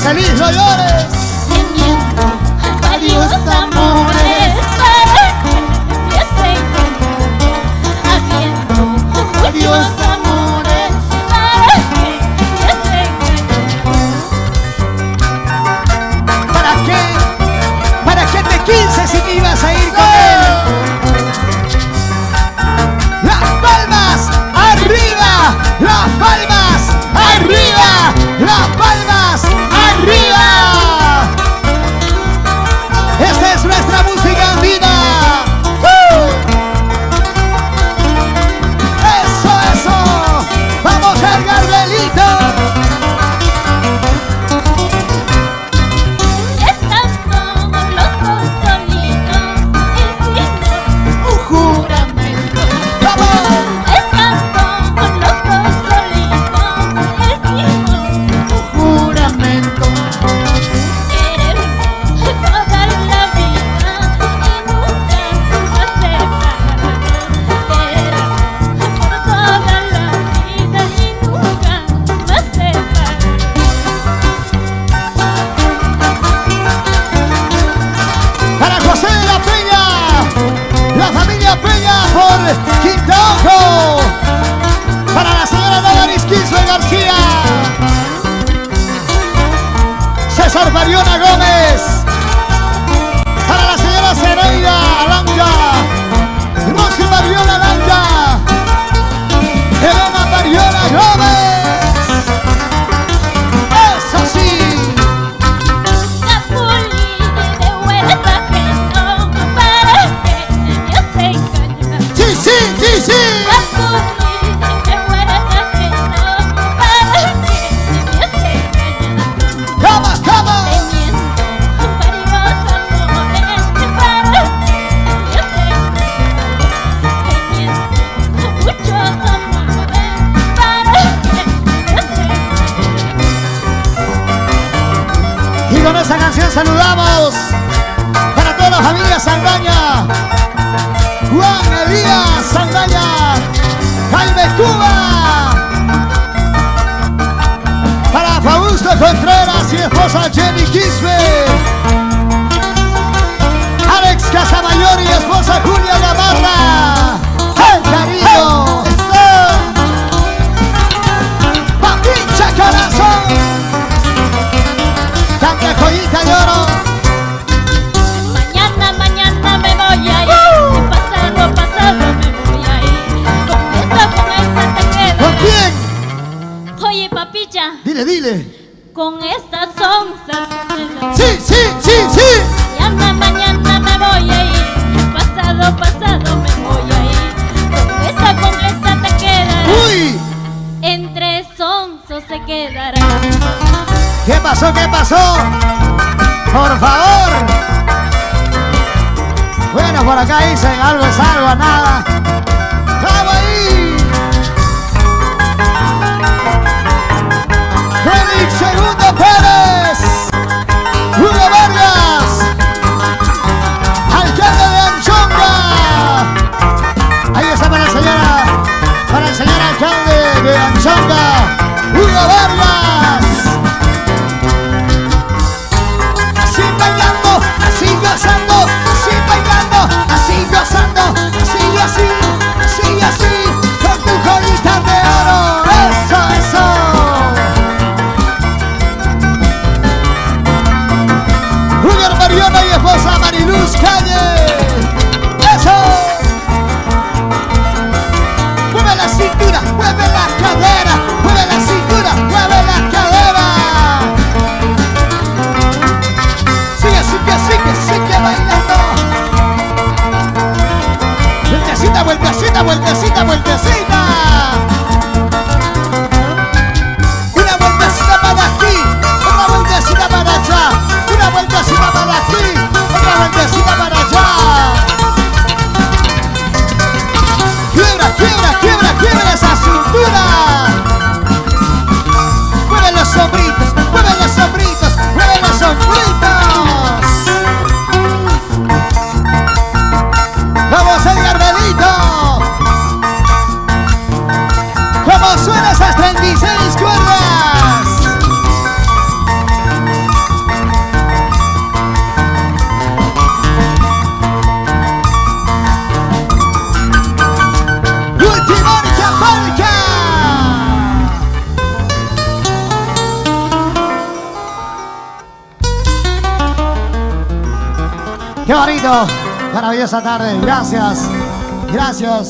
feliz, no llores. Teniendo varios amores para que empiecen. Habiendo varios amores para que empiecen. ¿Para qué te quise si te ibas a ir con él? Las palmas arriba, las palmas arriba, las palmas arriba. Esta es nuestra música andina. Eso, eso. Vamos al Gardelito. Están todos los dos solitos, hicimos un juramento. Están todos los dos solitos, hicimos un juramento. Querernos toda la vida y nunca más separarnos. Querernos por toda la vida y nunca más separarnos. Para José de la Peña, la familia Peña por Quinta Ojo. Para la señora Damaris Quispe García, César Mariona Gómez. Para la señora Zeneida Alanja, Rosy Mariona Alanja, Elena Mariona Gómez. Eso sí. Capuli de huerta que no, para que me hace engañar. Sí, sí, sí, sí. Capuli de huerta que no, para que me hace engañar. Cama, cama. Teniendo varios amores para que me hace engañar. Teniendo muchos amores para que me hace engañar. Y con esa canción saludamos para toda la familia Saldaña, Juan Elías Saldaña, Jaime Cuba, para Fausto Contreras y esposa Jenny Quispe, Alex Casamayor y esposa Julia Gamarra. ¡Hey, cariño! ¡Papicha corazón! ¡Canta joyita de oro! Mañana me voy a ir. Pasado me voy a ir. Con esa te quedas. ¿Con quién? Oye, papilla, Dile, dile. con estas onzas. ¡Sí, sí, sí, sí! Mañana me voy a ir. Pasado me voy a ir. Con esa te quedas. ¡Uy! Entre sonzos se quedará. ¿Qué pasó? ¿Qué pasó? Por favor. Bueno, por acá dicen algo es algo, a nada. ¡Vamos ahí! Félix Segundo Pérez, Hugo Vargas, alcalde de Anchonga. Ahí está para el señor alcalde de Anchonga, Hugo Vargas. Así bailando, así gozando, así bailando, así gozando, así, así, así, así, con tu colita de oro. Eso, eso. Qué bonito. Maravillosa tarde. Gracias. Gracias.